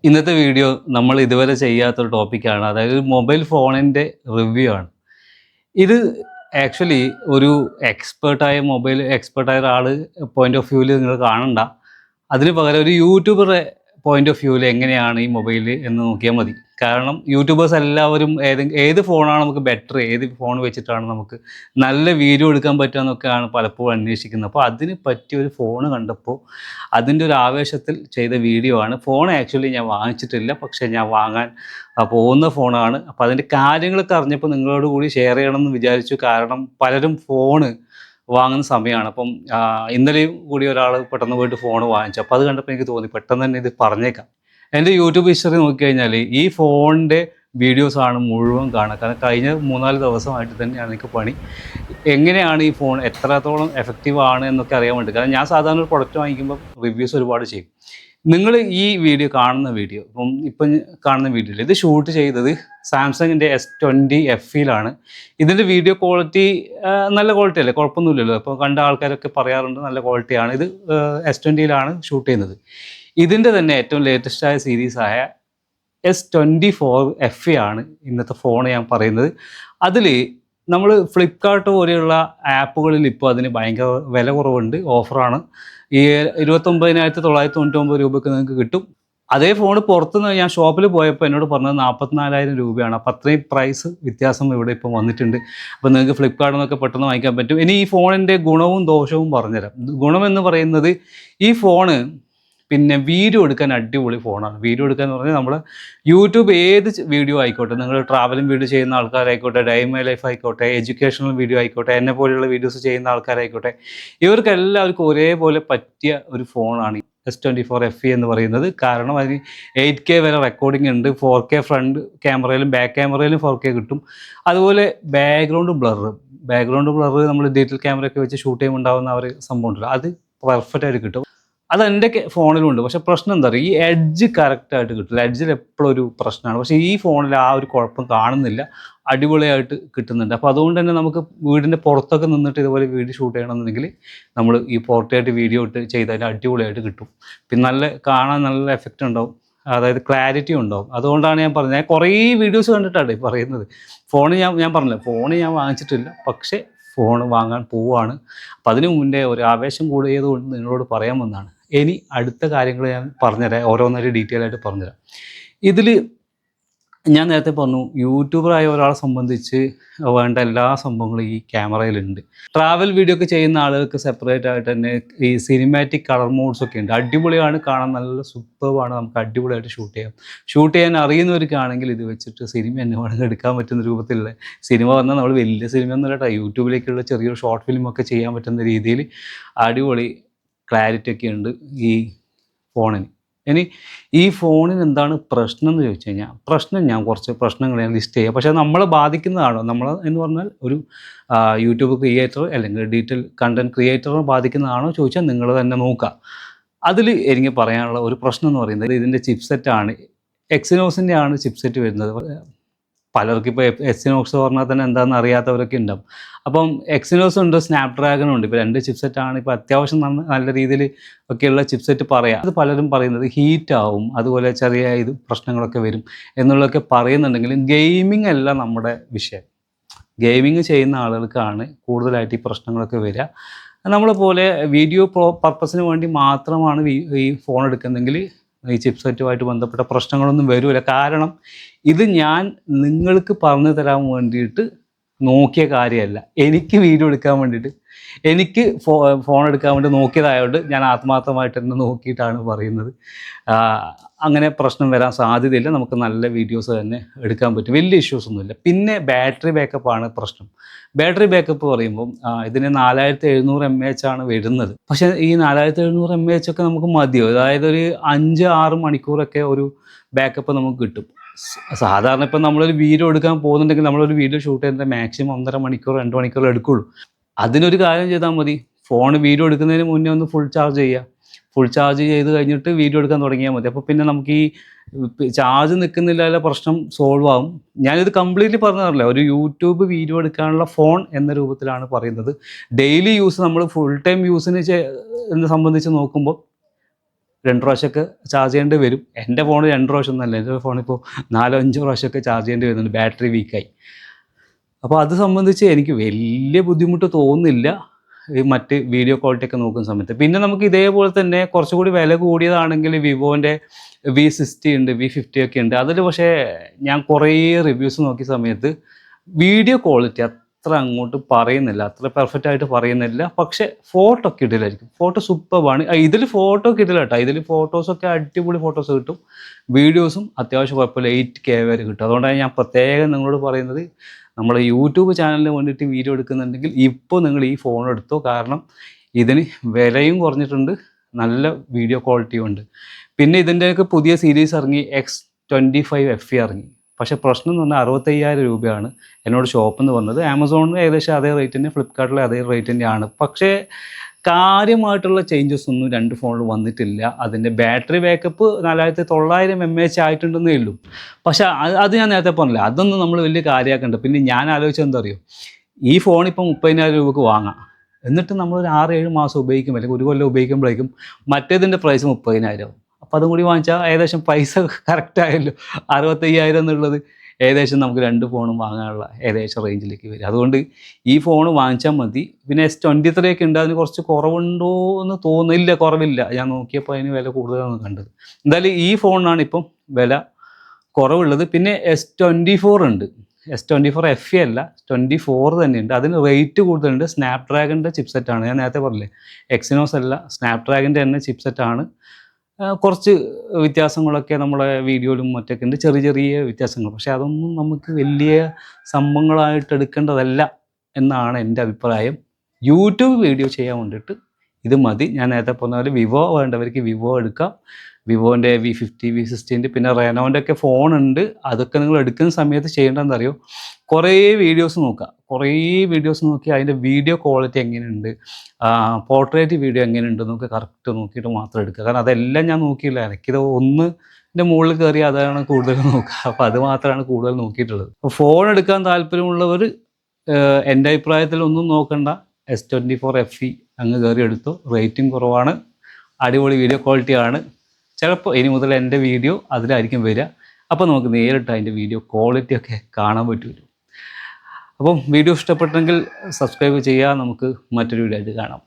ഇന്നത്തെ വീഡിയോ നമ്മൾ ഇതുവരെ ചെയ്യാത്തൊരു ടോപ്പിക്കാണ്. അതായത് മൊബൈൽ ഫോണിൻ്റെ റിവ്യൂ ആണ്. ഇത് ആക്ച്വലി ഒരു മൊബൈൽ എക്സ്പേർട്ടായ ഒരാൾ പോയിന്റ് ഓഫ് വ്യൂവിൽ നിങ്ങൾ കാണണ്ട. അതിന് പകരം ഒരു യൂട്യൂബറുടെ പോയിന്റ് ഓഫ് വ്യൂവിൽ എങ്ങനെയാണ് ഈ മൊബൈൽ എന്ന് നോക്കിയാൽ മതി. കാരണം യൂട്യൂബേഴ്സ് എല്ലാവരും ഏത് ഫോണാണ് നമുക്ക് ബെറ്റർ, ഏത് ഫോൺ വെച്ചിട്ടാണ് നമുക്ക് നല്ല വീഡിയോ എടുക്കാൻ പറ്റുക എന്നൊക്കെയാണ് പലപ്പോഴും അന്വേഷിക്കുന്നത്. അപ്പോൾ അതിന് പറ്റിയ ഒരു ഫോൺ കണ്ടപ്പോൾ അതിൻ്റെ ഒരു ആവേശത്തിൽ ചെയ്ത വീഡിയോ ആണ്. ഫോൺ ആക്ച്വലി ഞാൻ വാങ്ങിച്ചിട്ടില്ല, പക്ഷേ ഞാൻ വാങ്ങാൻ പോകുന്ന ഫോണാണ്. അപ്പോൾ അതിൻ്റെ കാര്യങ്ങളൊക്കെ അറിഞ്ഞപ്പോൾ നിങ്ങളോട് കൂടി ഷെയർ ചെയ്യണമെന്ന് വിചാരിച്ചു. കാരണം പലരും ഫോണ് വാങ്ങുന്ന സമയമാണ്. അപ്പം ഇന്നലെയും കൂടി ഒരാൾ പെട്ടെന്ന് പോയിട്ട് ഫോൺ വാങ്ങിച്ചു. അപ്പോൾ അത് കണ്ടപ്പോൾ എനിക്ക് തോന്നി പെട്ടെന്ന് തന്നെ ഇത് പറഞ്ഞേക്കാം. എൻ്റെ യൂട്യൂബ് ഹിസ്റ്ററി നോക്കിക്കഴിഞ്ഞാൽ ഈ ഫോണിൻ്റെ വീഡിയോസാണ് മുഴുവൻ കാണുക. കാരണം കഴിഞ്ഞ 3-4 ദിവസമായിട്ട് തന്നെയാണ് എനിക്ക് പണി. എങ്ങനെയാണ് ഈ ഫോൺ എത്രത്തോളം എഫക്റ്റീവ് ആണ് എന്നൊക്കെ അറിയാൻ വേണ്ടി. കാരണം ഞാൻ സാധാരണ ഒരു പ്രൊഡക്റ്റ് വാങ്ങിക്കുമ്പോൾ റിവ്യൂസ് ഒരുപാട് ചെയ്യും. നിങ്ങൾ ഈ വീഡിയോ ഇപ്പം കാണുന്ന വീഡിയോയിൽ ഇത് ഷൂട്ട് ചെയ്തത് സാംസങ്ങിൻ്റെ S20 FEയിലാണ്. ഇതിൻ്റെ വീഡിയോ ക്വാളിറ്റി നല്ല ക്വാളിറ്റി അല്ലേ, കുഴപ്പമൊന്നുമില്ലല്ലോ. അപ്പോൾ കണ്ട ആൾക്കാരൊക്കെ പറയാറുണ്ട് നല്ല ക്വാളിറ്റിയാണ്. ഇത് S20യിലാണ് ഷൂട്ട് ചെയ്യുന്നത്. ഇതിൻ്റെ തന്നെ ഏറ്റവും ലേറ്റസ്റ്റായ സീരീസായ S24 FE ആണ് ഇന്നത്തെ ഫോൺ ഞാൻ പറയുന്നത്. അതിൽ നമ്മൾ ഫ്ലിപ്കാർട്ട് പോലെയുള്ള ആപ്പുകളിൽ ഇപ്പോൾ അതിന് ഭയങ്കര വില കുറവുണ്ട്, ഓഫറാണ്. ഈ 29,999 രൂപയ്ക്ക് നിങ്ങൾക്ക് കിട്ടും. അതേ ഫോൺ പുറത്തുനിന്ന് ഞാൻ ഷോപ്പിൽ പോയപ്പോൾ എന്നോട് പറഞ്ഞത് 44,000 രൂപയാണ്. അപ്പോൾ അത്രയും പ്രൈസ് വ്യത്യാസം ഇവിടെ ഇപ്പോൾ വന്നിട്ടുണ്ട്. അപ്പോൾ നിങ്ങൾക്ക് ഫ്ലിപ്കാർട്ടിൽ നിന്നൊക്കെ പെട്ടെന്ന് വാങ്ങിക്കാൻ പറ്റും. ഇനി ഈ ഫോണിൻ്റെ ഗുണവും ദോഷവും പറഞ്ഞുതരാം. ഗുണമെന്ന് പറയുന്നത് ഈ ഫോണ് വീഡിയോ എടുക്കാൻ അടിപൊളി ഫോണാണ്. വീഡിയോ എടുക്കുക എന്ന് പറഞ്ഞാൽ നമ്മൾ യൂട്യൂബ് ഏത് വീഡിയോ ആയിക്കോട്ടെ, നിങ്ങൾ ട്രാവലിംഗ് വീഡിയോ ചെയ്യുന്ന ആൾക്കാരായിക്കോട്ടെ, ഡേ മൈ ലൈഫ് ആയിക്കോട്ടെ, എഡ്യൂക്കേഷണൽ വീഡിയോ ആയിക്കോട്ടെ, എന്നെ പോലെയുള്ള വീഡിയോസ് ചെയ്യുന്ന ആൾക്കാരായിക്കോട്ടെ, ഇവർക്ക് എല്ലാവർക്കും ഒരേപോലെ പറ്റിയ ഒരു ഫോണാണ് S24 FE എന്ന് പറയുന്നത്. കാരണം അതിന് 8K വരെ റെക്കോർഡിംഗ് ഉണ്ട്. 4K ഫ്രണ്ട് ക്യാമറയിലും ബാക്ക് ക്യാമറയിലും 4K കിട്ടും. അതുപോലെ ബാക്ക്ഗ്രൗണ്ട് ബ്ലർ നമ്മൾ ഡിജിറ്റൽ ക്യാമറയൊക്കെ വെച്ച് ഷൂട്ട് ചെയ്യുമ്പോൾ ഉണ്ടാകുന്ന ഒരു സംഭവം ഉണ്ടല്ലോ, അത് പെർഫെക്റ്റ് ആയിട്ട് കിട്ടും. അത് എൻ്റെ ഫോണിലുണ്ട്. പക്ഷേ പ്രശ്നം എന്താ പറയുക, ഈ എഡ്ജ് കറക്റ്റായിട്ട് കിട്ടില്ല. എഡ്ജിൽ എപ്പോഴും ഒരു പ്രശ്നമാണ്. പക്ഷേ ഈ ഫോണിൽ ആ ഒരു കുഴപ്പം കാണുന്നില്ല, അടിപൊളിയായിട്ട് കിട്ടുന്നുണ്ട്. അപ്പോൾ അതുകൊണ്ട് തന്നെ നമുക്ക് വീടിൻ്റെ പുറത്തൊക്കെ നിന്നിട്ട് ഇതുപോലെ വീഡിയോ ഷൂട്ട് ചെയ്യണമെന്നുണ്ടെങ്കിൽ നമ്മൾ ഈ പോർട്രേറ്റ് വീഡിയോ ഇട്ട് ചെയ്താൽ അടിപൊളിയായിട്ട് കിട്ടും. പിന്നെ കാണാൻ നല്ല എഫക്റ്റ് ഉണ്ടാവും, അതായത് ക്ലാരിറ്റി ഉണ്ടാവും. അതുകൊണ്ടാണ് ഞാൻ പറഞ്ഞത്. ഞാൻ കുറേ വീഡിയോസ് കണ്ടിട്ടാണ് പറയുന്നത്. ഞാൻ പറഞ്ഞില്ല, ഫോൺ ഞാൻ വാങ്ങിച്ചിട്ടില്ല, പക്ഷേ ഫോൺ വാങ്ങാൻ പോവുകയാണ്. അപ്പോൾ അതിന് മുന്നേ ഒരു ആവേശം കൂടിയതുകൊണ്ട് നിങ്ങളോട് പറയാൻ വന്നതാണ്. ഇനി അടുത്ത കാര്യങ്ങൾ ഞാൻ പറഞ്ഞുതരാം, ഓരോന്നൊരു ഡീറ്റെയിൽ ആയിട്ട് പറഞ്ഞുതരാം. ഇതിൽ ഞാൻ നേരത്തെ പറഞ്ഞു, യൂട്യൂബറായ ഒരാളെ സംബന്ധിച്ച് വേണ്ട എല്ലാ സംഭവങ്ങളും ഈ ക്യാമറയിലുണ്ട്. ട്രാവൽ വീഡിയോ ഒക്കെ ചെയ്യുന്ന ആളുകൾക്ക് സെപ്പറേറ്റ് ആയിട്ട് തന്നെ ഈ സിനിമാറ്റിക് കളർ മോഡ്സ് ഒക്കെ ഉണ്ട്. അടിപൊളിയാണ്, കാണാൻ നല്ല സൂപ്പർബാണ്. നമുക്ക് അടിപൊളിയായിട്ട് ഷൂട്ട് ചെയ്യാൻ അറിയുന്നവർക്കാണെങ്കിൽ ഇത് വെച്ചിട്ട് സിനിമ തന്നെ വേണമെങ്കിൽ എടുക്കാൻ പറ്റുന്ന രൂപത്തിലുള്ള സിനിമ വന്നാൽ നമ്മൾ വലിയ സിനിമ ഒന്നും കേട്ടോ, യൂട്യൂബിലേക്കുള്ള ചെറിയൊരു ഷോർട്ട് ഫിലിമൊക്കെ ചെയ്യാൻ പറ്റുന്ന രീതിയിൽ അടിപൊളി ക്ലാരിറ്റി ഒക്കെ ഉണ്ട് ഈ ഫോണിന്. ഇനി ഈ ഫോണിന് എന്താണ് പ്രശ്നം എന്ന് ചോദിച്ചു കഴിഞ്ഞാൽ, ഞാൻ കുറച്ച് പ്രശ്നങ്ങൾ ഞാൻ ലിസ്റ്റ് ചെയ്യാം. പക്ഷേ നമ്മളെ ബാധിക്കുന്നതാണോ, എന്ന് പറഞ്ഞാൽ ഒരു യൂട്യൂബ് ക്രിയേറ്റർ അല്ലെങ്കിൽ ഡിജിറ്റൽ കണ്ടൻറ് ക്രിയേറ്ററിനെ ബാധിക്കുന്നതാണോ ചോദിച്ചാൽ നിങ്ങൾ തന്നെ നോക്കുക. അതിൽ എനിക്ക് പറയാനുള്ള ഒരു പ്രശ്നം എന്ന് പറയുന്നത് ഇതിൻ്റെ ചിപ്സെറ്റാണ്. എക്സിനോസിൻ്റെ ആണ് ചിപ്സെറ്റ് വരുന്നത്. പലർക്കും ഇപ്പോൾ എക്സിനോക്സ് പറഞ്ഞാൽ തന്നെ എന്താണെന്ന് അറിയാത്തവരൊക്കെ ഉണ്ടാവും. അപ്പം എക്സിനോസ് ഉണ്ട്, സ്നാപ്ഡ്രാഗൺ ഉണ്ട്. ഇപ്പോൾ 2 ചിപ്സെറ്റാണ് ഇപ്പോൾ അത്യാവശ്യം നല്ല രീതിയിൽ ഒക്കെയുള്ള ചിപ്സെറ്റ് പറയാം. അത് പലരും പറയുന്നത് ഹീറ്റ് ആവും, അതുപോലെ ചെറിയ പ്രശ്നങ്ങളൊക്കെ വരും എന്നുള്ളതൊക്കെ പറയുന്നുണ്ടെങ്കിലും ഗെയിമിംഗ് അല്ല നമ്മുടെ വിഷയം. ഗെയിമിങ് ചെയ്യുന്ന ആളുകൾക്കാണ് കൂടുതലായിട്ട് ഈ പ്രശ്നങ്ങളൊക്കെ വരിക. നമ്മളെ പോലെ വീഡിയോ പർപ്പസിന് വേണ്ടി മാത്രമാണ് ഈ ഫോൺ എടുക്കുന്നതെങ്കിൽ ഈ ചിപ്സെറ്റുമായിട്ട് ബന്ധപ്പെട്ട പ്രശ്നങ്ങളൊന്നും വരില്ല. കാരണം ഇത് ഞാൻ നിങ്ങൾക്ക് പറഞ്ഞു തരാൻ വേണ്ടിയിട്ട് നോക്കിയ കാര്യമല്ല. എനിക്ക് വീഡിയോ എടുക്കാൻ വേണ്ടിയിട്ട്, എനിക്ക് ഫോൺ എടുക്കാൻ വേണ്ടി നോക്കിയതായതുകൊണ്ട് ഞാൻ ആത്മാർത്ഥമായിട്ട് തന്നെ നോക്കിയിട്ടാണ് പറയുന്നത്. അങ്ങനെ പ്രശ്നം വരാൻ സാധ്യതയില്ല. നമുക്ക് നല്ല വീഡിയോസ് തന്നെ എടുക്കാൻ പറ്റും, വലിയ ഇഷ്യൂസൊന്നുമില്ല. പിന്നെ ബാറ്ററി ബാക്കപ്പാണ് പ്രശ്നം. ബാറ്ററി ബാക്കപ്പ് പറയുമ്പം ഇതിന് 4700 mAh ആണ് വരുന്നത്. പക്ഷേ ഈ 4700 mAh ഒക്കെ നമുക്ക് മതിയോ? അതായത് ഒരു 5-6 മണിക്കൂറൊക്കെ ഒരു ബാക്കപ്പ് നമുക്ക് കിട്ടും. സാധാരണ ഇപ്പം നമ്മളൊരു വീഡിയോ എടുക്കാൻ പോകുന്നുണ്ടെങ്കിൽ നമ്മളൊരു വീഡിയോ ഷൂട്ട് ചെയ്യുന്നത് മാക്സിമം 1.5 മണിക്കൂർ 2 മണിക്കൂർ എടുക്കുകയുള്ളൂ. അതിനൊരു കാര്യം ചെയ്താൽ മതി, ഫോൺ വീഡിയോ എടുക്കുന്നതിന് മുന്നേ ഒന്ന് ഫുൾ ചാർജ് ചെയ്ത് കഴിഞ്ഞിട്ട് വീഡിയോ എടുക്കാൻ തുടങ്ങിയാൽ മതി. അപ്പോൾ പിന്നെ നമുക്ക് ഈ ചാർജ് നിൽക്കുന്നില്ല പ്രശ്നം സോൾവ് ആവും. ഞാനിത് കംപ്ലീറ്റ്ലി പറഞ്ഞതല്ല, ഒരു യൂട്യൂബ് വീഡിയോ എടുക്കാനുള്ള ഫോൺ എന്ന രൂപത്തിലാണ് പറയുന്നത്. ഡെയിലി യൂസ്, നമ്മൾ ഫുൾ ടൈം യൂസിനെ സംബന്ധിച്ച് നോക്കുമ്പോൾ 2 പ്രാവശ്യമൊക്കെ ചാർജ് ചെയ്യേണ്ടി വരും. എൻ്റെ ഫോൺ 2 പ്രാവശ്യം ഒന്നുമല്ല, എൻ്റെ ഫോണിപ്പോൾ 4-5 പ്രാവശ്യമൊക്കെ ചാർജ് ചെയ്യേണ്ടി വരുന്നുണ്ട്, ബാറ്ററി വീക്കായി. അപ്പോൾ അത് സംബന്ധിച്ച് എനിക്ക് വലിയ ബുദ്ധിമുട്ട് തോന്നുന്നില്ല ഈ മറ്റ് വീഡിയോ ക്വാളിറ്റി ഒക്കെ നോക്കുന്ന സമയത്ത്. പിന്നെ നമുക്ക് ഇതേപോലെ തന്നെ കുറച്ചുകൂടി വില കൂടിയതാണെങ്കിൽ വിവോൻ്റെ V60 ഉണ്ട്, V50 ഒക്കെ ഉണ്ട്. അതിൽ പക്ഷേ ഞാൻ കുറേ റിവ്യൂസ് നോക്കിയ സമയത്ത് വീഡിയോ ക്വാളിറ്റി അത്ര അങ്ങോട്ട് പറയുന്നില്ല, അത്ര പെർഫെക്റ്റ് ആയിട്ട് പറയുന്നില്ല. പക്ഷേ ഫോട്ടോ കിട്ടില്ലായിരിക്കും, ഫോട്ടോ സൂപ്പറാണ്. ഇതിൽ ഫോട്ടോ കിട്ടില്ല കേട്ടോ, ഇതിൽ ഫോട്ടോസൊക്കെ അടിപൊളി ഫോട്ടോസ് കിട്ടും, വീഡിയോസും അത്യാവശ്യം കുഴപ്പമില്ല, 8K വരെ കിട്ടും. അതുകൊണ്ടാണ് ഞാൻ പ്രത്യേകം നിങ്ങളോട് പറയുന്നത്, നമ്മുടെ യൂട്യൂബ് ചാനലിന് വേണ്ടിയിട്ട് വീഡിയോ എടുക്കുന്നുണ്ടെങ്കിൽ ഇപ്പോൾ നിങ്ങൾ ഈ ഫോൺ എടുത്തോ. കാരണം ഇതിന് വിലയും കുറഞ്ഞിട്ടുണ്ട്, നല്ല വീഡിയോ ക്വാളിറ്റിയും ഉണ്ട്. പിന്നെ ഇതിൻ്റെയൊക്കെ പുതിയ സീരീസ് ഇറങ്ങി, X25 FE ഇറങ്ങി. പക്ഷേ പ്രശ്നം എന്ന് പറഞ്ഞാൽ 65,000 രൂപയാണ് എന്നോട് ഷോപ്പിൽ നിന്ന് വന്നത്. ആമസോണിൽ ഏകദേശം അതേ റേറ്റ് തന്നെ, ഫ്ലിപ്കാർട്ടിൽ അതേ റേറ്റ് തന്നെയാണ്. പക്ഷേ കാര്യമായിട്ടുള്ള ചേഞ്ചസ് ഒന്നും 2 ഫോണിൽ വന്നിട്ടില്ല. അതിൻ്റെ ബാറ്ററി ബാക്കപ്പ് 4900 mAh ആയിട്ടുണ്ടെന്നേ ഉള്ളൂ. പക്ഷേ അത് ഞാൻ നേരത്തെ പറഞ്ഞില്ല, അതൊന്നും നമ്മൾ വലിയ കാര്യമാക്കണ്ട. പിന്നെ ഞാൻ ആലോചിച്ചത് എന്താ അറിയോ, ഈ ഫോൺ ഇപ്പം 30,000 രൂപക്ക് വാങ്ങാം, എന്നിട്ട് നമ്മളൊരു 6-7 മാസം ഉപയോഗിക്കും, അല്ലെങ്കിൽ 1 കൊല്ലം ഉപയോഗിക്കുമ്പോഴേക്കും മറ്റേതിൻ്റെ പ്രൈസ് 30,000 ആവും. അപ്പോൾ അതും കൂടി വാങ്ങിച്ചാൽ ഏകദേശം പൈസ കറക്റ്റായല്ലോ. 65,000 എന്നുള്ളത് ഏകദേശം നമുക്ക് 2 ഫോണും വാങ്ങാനുള്ള ഏകദേശം റേഞ്ചിലേക്ക് വരും. അതുകൊണ്ട് ഈ ഫോൺ വാങ്ങിച്ചാൽ മതി. പിന്നെ S23 ഒക്കെ ഉണ്ട്, അതിന് കുറച്ച് കുറവുണ്ടോ എന്ന് തോന്നുന്നില്ല, കുറവില്ല. ഞാൻ നോക്കിയപ്പോൾ അതിന് വില കൂടുതലാണ് കണ്ടത്. എന്തായാലും ഈ ഫോണിനാണ് ഇപ്പം വില കുറവുള്ളത്. പിന്നെ S24 ഉണ്ട്, S24 FE അല്ല, 24 തന്നെയുണ്ട്. അതിന് റേറ്റ് കൂടുതലുണ്ട്. സ്നാപ്ഡ്രാഗണിൻ്റെ ചിപ്സെറ്റാണ്, ഞാൻ നേരത്തെ പറഞ്ഞില്ലേ, എക്സിനോസ് അല്ല, സ്നാപ്ഡ്രാഗണിൻ്റെ തന്നെ ചിപ്സെറ്റാണ്. കുറച്ച് വ്യത്യാസങ്ങളൊക്കെ നമ്മുടെ വീഡിയോയിലും മറ്റൊക്കെ ഉണ്ട്, ചെറിയ ചെറിയ വ്യത്യാസങ്ങൾ. പക്ഷേ അതൊന്നും നമുക്ക് വലിയ സംഭവങ്ങളായിട്ട് എടുക്കേണ്ടതല്ല എന്നാണ് എൻ്റെ അഭിപ്രായം. യൂട്യൂബ് വീഡിയോ ചെയ്യാൻ വേണ്ടിയിട്ട് ഇത് മതി. ഞാൻ നേരത്തെ പറഞ്ഞ പോലെ വിവോ വേണ്ടവർക്ക് വിവോ എടുക്കാം. വിവോൻ്റെ V50, V60, പിന്നെ റെനോൻ്റെ ഒക്കെ ഫോണുണ്ട്. അതൊക്കെ നിങ്ങൾ എടുക്കുന്ന സമയത്ത് ചെയ്യേണ്ടതെന്ന് അറിയോ, കുറേ വീഡിയോസ് നോക്കുക. കുറേ വീഡിയോസ് നോക്കി അതിൻ്റെ വീഡിയോ ക്വാളിറ്റി എങ്ങനെയുണ്ട്, പോർട്രേറ്റ് വീഡിയോ എങ്ങനെയുണ്ട് എന്നൊക്കെ കറക്റ്റ് നോക്കിയിട്ട് മാത്രം എടുക്കുക. കാരണം അതെല്ലാം ഞാൻ നോക്കിയില്ല, എനിക്കിത് ഒന്നിൻ്റെ മുകളിൽ കയറി അതാണ് കൂടുതൽ നോക്കുക. അപ്പോൾ അത് മാത്രമാണ് കൂടുതൽ നോക്കിയിട്ടുള്ളത്. അപ്പോൾ ഫോൺ എടുക്കാൻ താല്പര്യമുള്ളവർ എൻ്റെ അഭിപ്രായത്തിൽ ഒന്നും നോക്കണ്ട, S24 FE അങ്ങ് കയറി എടുത്തു. റേറ്റിംഗ് കുറവാണ്, അടിപൊളി വീഡിയോ ക്വാളിറ്റിയാണ്. ചിലപ്പോൾ ഇനി മുതൽ എൻ്റെ വീഡിയോ അതിലായിരിക്കും വരിക. അപ്പോൾ നമുക്ക് നേരിട്ട് അതിൻ്റെ വീഡിയോ ക്വാളിറ്റി ഒക്കെ കാണാൻ പറ്റുമല്ലോ. അപ്പം വീഡിയോ ഇഷ്ടപ്പെട്ടെങ്കിൽ സബ്സ്ക്രൈബ് ചെയ്യുക. നമുക്ക് മറ്റൊരു വീഡിയോ ആയിട്ട് കാണാം.